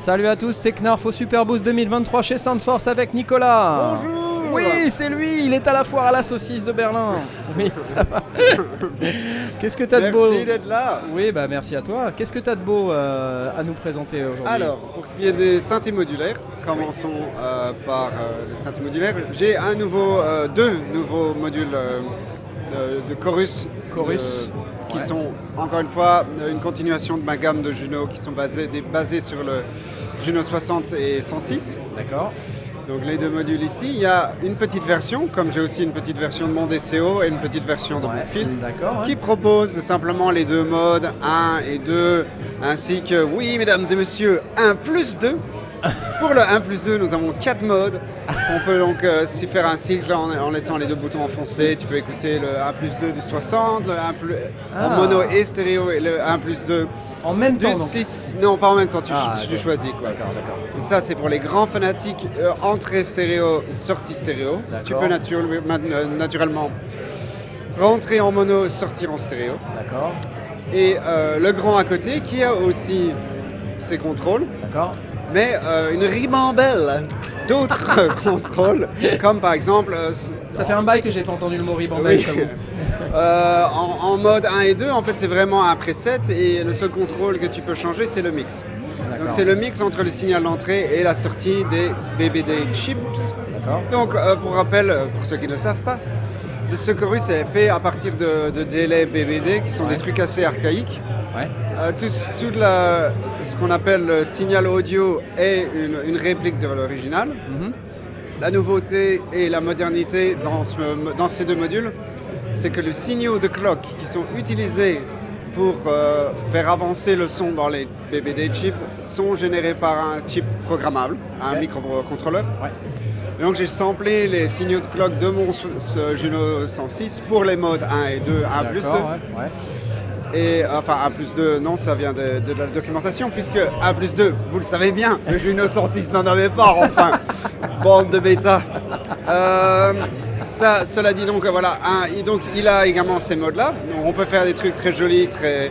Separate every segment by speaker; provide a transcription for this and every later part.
Speaker 1: Salut à tous, c'est Knarf au Super Boost 2023 chez Soundforce avec Nicolas.
Speaker 2: Bonjour.
Speaker 1: Oui, c'est lui, il est à la foire à la saucisse de Berlin. Oui, ça va. Qu'est-ce que t'as de beau?
Speaker 2: Merci d'être là.
Speaker 1: Oui, bah merci à toi. Qu'est-ce que t'as de beau à nous présenter aujourd'hui?
Speaker 2: Alors, pour ce qui est des synthés modulaires, commençons par les synthés modulaires. J'ai deux nouveaux modules de Chorus. Qui sont, encore une fois, une continuation de ma gamme de Juno qui sont basés sur le Juno 60 et 106.
Speaker 1: D'accord.
Speaker 2: Donc les deux modules ici. Il y a une petite version, comme j'ai aussi une petite version de mon DCO et une petite version de mon filtre, qui propose simplement les deux modes 1 et 2, ainsi que, oui mesdames et messieurs, 1 plus 2. Pour le 1 plus 2, nous avons 4 modes. On peut donc s'y faire un cycle en laissant les deux boutons enfoncés. Tu peux écouter le 1 plus 2 du 60, le 1 plus, en mono et stéréo, et le 1 plus 2
Speaker 1: en même temps,
Speaker 2: du 6. Non, pas en même temps, tu choisis. Quoi.
Speaker 1: D'accord.
Speaker 2: Donc ça, c'est pour les grands fanatiques, entrée stéréo, sortie stéréo. Tu peux naturellement rentrer en mono, sortir en stéréo.
Speaker 1: D'accord.
Speaker 2: Et le grand à côté qui a aussi ses contrôles.
Speaker 1: D'accord.
Speaker 2: Mais une ribambelle d'autres contrôles, comme par exemple...
Speaker 1: ça fait un bail que j'ai pas entendu le mot ribambelle.
Speaker 2: Oui. En mode 1 et 2, en fait, c'est vraiment un preset et le seul contrôle que tu peux changer, c'est le mix. Donc c'est le mix entre le signal d'entrée et la sortie des BBD chips.
Speaker 1: D'accord.
Speaker 2: Donc pour rappel, pour ceux qui ne le savent pas, ce chorus est fait à partir de délais BBD qui sont des trucs assez archaïques.
Speaker 1: Ouais.
Speaker 2: Tout ce qu'on appelle le signal audio est une réplique de l'original. Mm-hmm. La nouveauté et la modernité dans ces deux modules, c'est que les signaux de clock qui sont utilisés pour faire avancer le son dans les BBD chips sont générés par un chip programmable, un microcontrôleur. Ouais. Et donc j'ai samplé les signaux de clock de mon Juno 106 pour les modes 1 et 2, 1 plus 2. Ouais. Et enfin 1 plus 2, non, ça vient de la documentation, puisque 1 plus 2, vous le savez bien, le Juno 106 n'en avait pas, enfin, bande de bêta. Cela dit, donc voilà, donc il a également ces modes-là. Donc, on peut faire des trucs très jolis, très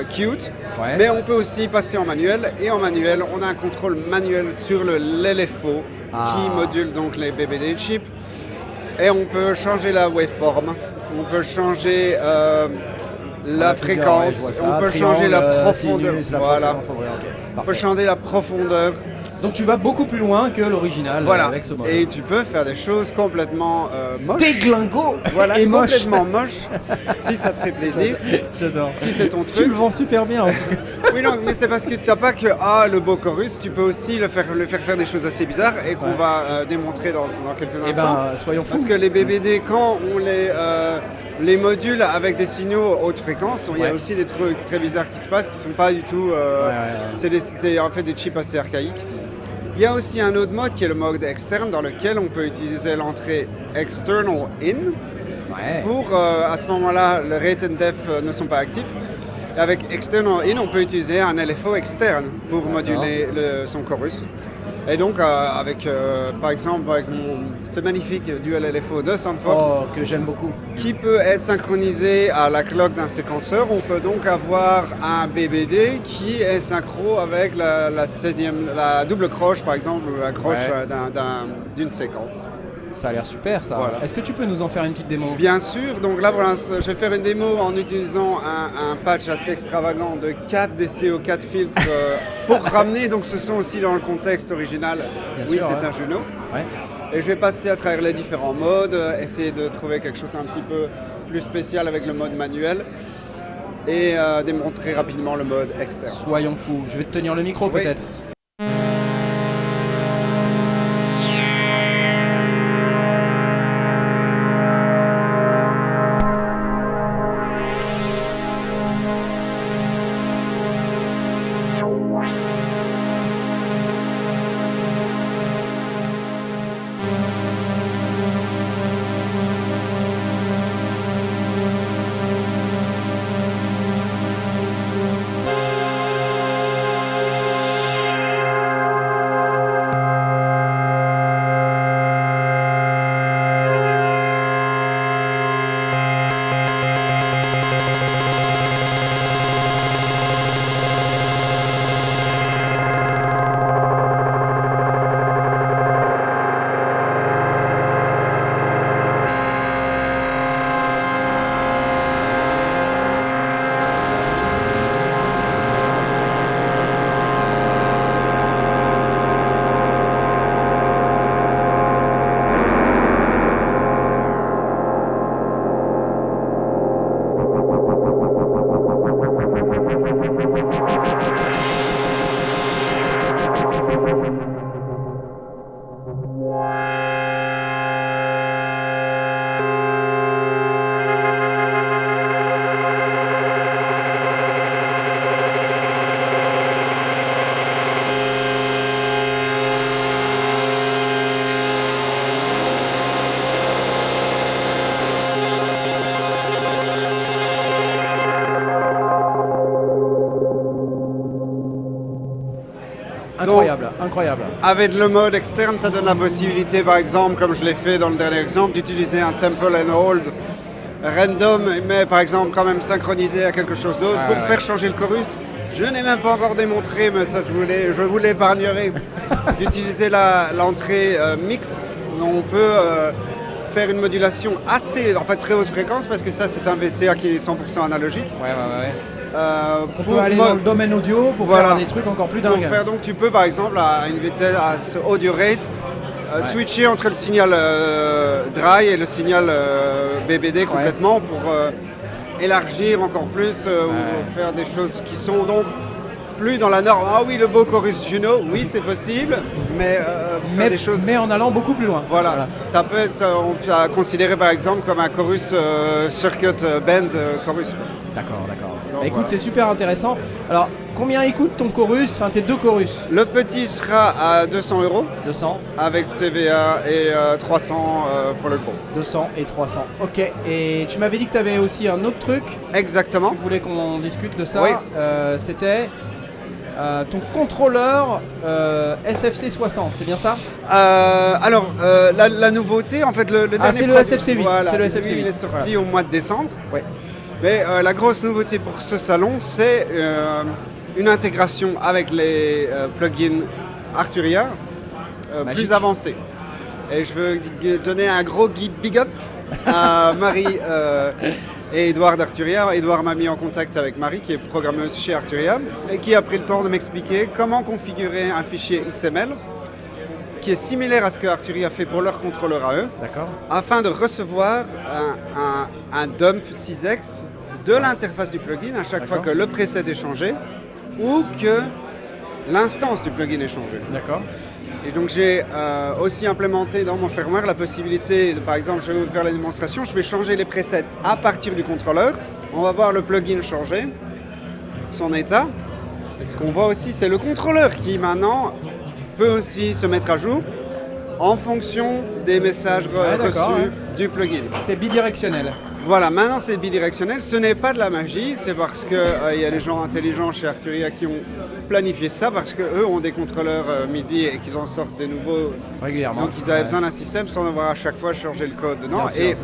Speaker 2: cute, mais on peut aussi passer en manuel. Et en manuel, on a un contrôle manuel sur le LFO qui module donc les BBD chips. Et on peut changer la waveform. On peut changer la fréquence, on peut changer la profondeur. Voilà. On peut changer la profondeur.
Speaker 1: Donc tu vas beaucoup plus loin que l'original avec ce mode.
Speaker 2: Et tu peux faire des choses complètement moches.
Speaker 1: Déglingo.
Speaker 2: Voilà,
Speaker 1: et
Speaker 2: complètement moches. Si ça te fait plaisir.
Speaker 1: J'adore.
Speaker 2: Si c'est ton truc.
Speaker 1: Tu le vends super bien en tout cas.
Speaker 2: Oui, non, mais c'est parce que tu n'as pas que le beau chorus, tu peux aussi le faire faire des choses assez bizarres et qu'on va démontrer dans quelques instants.
Speaker 1: Soyons fous.
Speaker 2: Parce que les BBD, quand on les modules avec des signaux haute fréquence, il y a aussi des trucs très bizarres qui se passent qui ne sont pas du tout... C'est en fait des chips assez archaïques. Il y a aussi un autre mode qui est le mode externe dans lequel on peut utiliser l'entrée external in pour, à ce moment-là, le rate and def ne sont pas actifs. Et avec external in, on peut utiliser un LFO externe pour moduler son chorus. Et donc, par exemple, avec ce magnifique dual LFO de Soundforce,
Speaker 1: que j'aime beaucoup,
Speaker 2: qui peut être synchronisé à la clock d'un séquenceur, on peut donc avoir un BBD qui est synchro avec la double croche, par exemple, ou la croche d'une séquence.
Speaker 1: Ça a l'air super, ça. Voilà. Est-ce que tu peux nous en faire une petite démo?
Speaker 2: Bien sûr. Donc là, pour l'instant, je vais faire une démo en utilisant un patch assez extravagant de 4 DCO, 4 filtres pour ramener donc ce son aussi dans le contexte original. C'est un Juno. Ouais. Et je vais passer à travers les différents modes, essayer de trouver quelque chose un petit peu plus spécial avec le mode manuel et démontrer rapidement le mode externe.
Speaker 1: Soyons fous. Je vais te tenir le micro peut-être. Incroyable, incroyable.
Speaker 2: Avec le mode externe, ça donne la possibilité, par exemple, comme je l'ai fait dans le dernier exemple, d'utiliser un sample and hold random, mais par exemple quand même synchronisé à quelque chose d'autre pour faire changer le chorus. Je n'ai même pas encore démontré, mais ça je vous l'épargnerai, d'utiliser l'entrée mix. On peut faire une modulation très haute fréquence, parce que ça c'est un VCA qui est 100% analogique.
Speaker 1: On peut aller dans le domaine audio pour faire des trucs encore plus dingues.
Speaker 2: Donc tu peux par exemple à une vitesse, à ce audio rate, switcher entre le signal dry et le signal BBD complètement pour élargir encore plus ou faire des choses qui sont donc plus dans la norme. Ah oui, le beau chorus Juno, oui c'est possible, mais des choses...
Speaker 1: mais en allant beaucoup plus loin.
Speaker 2: Voilà. Ça peut être, on peut considérer par exemple comme un chorus circuit band chorus.
Speaker 1: D'accord. Écoute, c'est super intéressant. Alors, combien écoute ton chorus, enfin tes deux chorus?
Speaker 2: Le petit sera à 200 €.
Speaker 1: 200.
Speaker 2: Avec TVA et 300 pour le gros.
Speaker 1: 200 et 300. Ok. Et tu m'avais dit que tu avais aussi un autre truc.
Speaker 2: Exactement.
Speaker 1: Tu voulais qu'on discute de ça.
Speaker 2: Oui.
Speaker 1: C'était ton contrôleur SFC 60, c'est bien ça?
Speaker 2: La nouveauté, en fait, le dernier
Speaker 1: c'est le SFC 8.
Speaker 2: Voilà,
Speaker 1: c'est le SFC 8.
Speaker 2: Il est sorti au mois de décembre.
Speaker 1: Ouais.
Speaker 2: Mais la grosse nouveauté pour ce salon, c'est une intégration avec les plugins Arturia plus avancés. Et je veux donner un gros big up à Marie et Edouard d'Arturia. Edouard m'a mis en contact avec Marie, qui est programmeuse chez Arturia, et qui a pris le temps de m'expliquer comment configurer un fichier XML qui est similaire à ce que Arturia fait pour leur contrôleur à eux, afin de recevoir un dump 6x de l'interface du plugin à chaque fois que le preset est changé ou que l'instance du plugin est changée.
Speaker 1: D'accord.
Speaker 2: Et donc j'ai aussi implémenté dans mon firmware la possibilité, par exemple, je vais vous faire la démonstration, je vais changer les presets à partir du contrôleur. On va voir le plugin changer, son état. Et ce qu'on voit aussi, c'est le contrôleur qui maintenant peut aussi se mettre à jour en fonction des messages reçus du plugin.
Speaker 1: C'est bidirectionnel.
Speaker 2: Voilà, maintenant c'est bidirectionnel. Ce n'est pas de la magie, c'est parce que y a des gens intelligents chez Arturia qui ont planifié ça, parce qu'eux ont des contrôleurs MIDI et qu'ils en sortent des nouveaux
Speaker 1: régulièrement.
Speaker 2: Donc ils avaient besoin d'un système sans devoir à chaque fois changer le code dedans. Et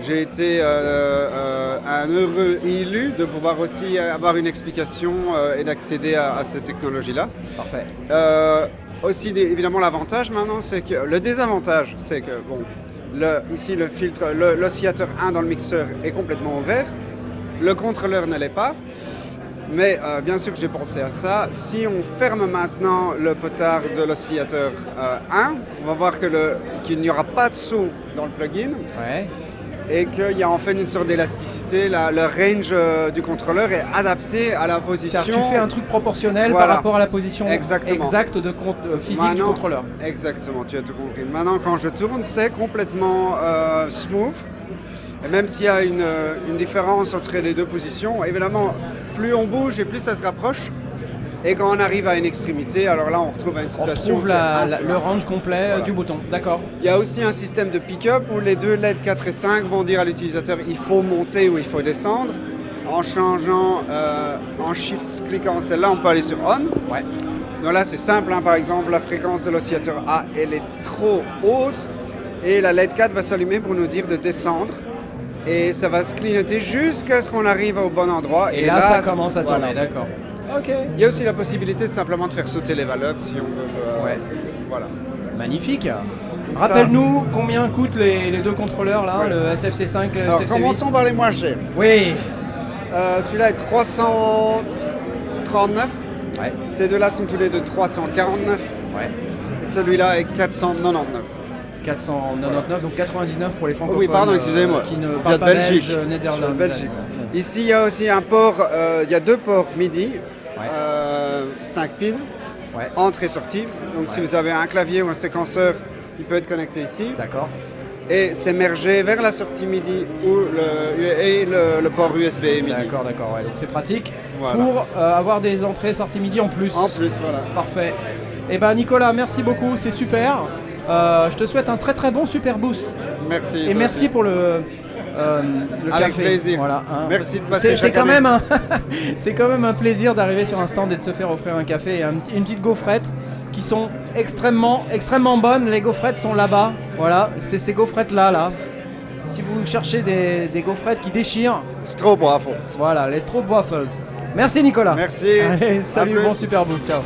Speaker 2: j'ai été un heureux élu de pouvoir aussi avoir une explication et d'accéder à cette technologie-là.
Speaker 1: Parfait.
Speaker 2: Aussi, évidemment, l'avantage maintenant, c'est que le désavantage, c'est que ici le filtre, l'oscillateur 1 dans le mixeur est complètement ouvert, le contrôleur ne l'est pas. Mais bien sûr, j'ai pensé à ça. Si on ferme maintenant le potard de l'oscillateur 1, on va voir qu'il n'y aura pas de saut dans le plugin. Et qu'il y a en fait une sorte d'élasticité. Le range du contrôleur est adapté à la position.
Speaker 1: Tu fais un truc proportionnel par rapport à la position exacte physique du contrôleur.
Speaker 2: Exactement, tu as tout compris. Maintenant, quand je tourne, c'est complètement smooth. Et même s'il y a une différence entre les deux positions, évidemment, plus on bouge et plus ça se rapproche. Et quand on arrive à une extrémité, alors là on retrouve une situation...
Speaker 1: On retrouve le range complet du bouton, d'accord.
Speaker 2: Il y a aussi un système de pick-up où les deux LED 4 et 5 vont dire à l'utilisateur il faut monter ou il faut descendre. En changeant, en shift, cliquant celle-là, on peut aller sur on. Donc là c'est simple, par exemple la fréquence de l'oscillateur A elle est trop haute et la LED 4 va s'allumer pour nous dire de descendre. Et ça va se clignoter jusqu'à ce qu'on arrive au bon endroit.
Speaker 1: Et là ça commence à tourner, d'accord.
Speaker 2: Il y a aussi la possibilité de simplement de faire sauter les valeurs si on veut. Voilà.
Speaker 1: Magnifique. Rappelle-nous combien coûtent les deux contrôleurs là, le SFC5 et le SFC8.
Speaker 2: Commençons par les moins chers.
Speaker 1: Oui.
Speaker 2: Celui-là est 339. Ces deux-là sont tous les deux 349. Et celui-là est 499.
Speaker 1: 499, donc 99 pour les francophones.
Speaker 2: Oui, pardon, excusez-moi.
Speaker 1: Qui ne parlent pas belge, néerlandais.
Speaker 2: Belgique. Ici, il y a aussi un port, il y a deux ports MIDI, 5 pins, entrée et sortie. Donc si vous avez un clavier ou un séquenceur, il peut être connecté ici.
Speaker 1: D'accord.
Speaker 2: Et c'est mergé vers la sortie MIDI ou le port USB MIDI.
Speaker 1: D'accord. Donc c'est pratique pour avoir des entrées et sorties MIDI en plus.
Speaker 2: En plus, voilà.
Speaker 1: Parfait. Eh ben Nicolas, merci beaucoup, c'est super. Je te souhaite un très très bon Super Boost.
Speaker 2: Merci.
Speaker 1: Et merci pour le
Speaker 2: Avec
Speaker 1: café.
Speaker 2: plaisir.
Speaker 1: Voilà, hein.
Speaker 2: Merci de passer
Speaker 1: C'est
Speaker 2: chaque
Speaker 1: quand
Speaker 2: année.
Speaker 1: même c'est quand même un plaisir d'arriver sur un stand et de se faire offrir un café et une petite gaufrette qui sont extrêmement bonnes. Les gaufrettes sont là-bas. Voilà, c'est ces gaufrettes là. Si vous cherchez des gaufrettes qui déchirent,
Speaker 2: Stroopwafels.
Speaker 1: voilà, les Stroopwafels. Merci Nicolas.
Speaker 2: Merci.
Speaker 1: Allez,
Speaker 2: À
Speaker 1: salut,
Speaker 2: plus.
Speaker 1: bon Super Boost, ciao.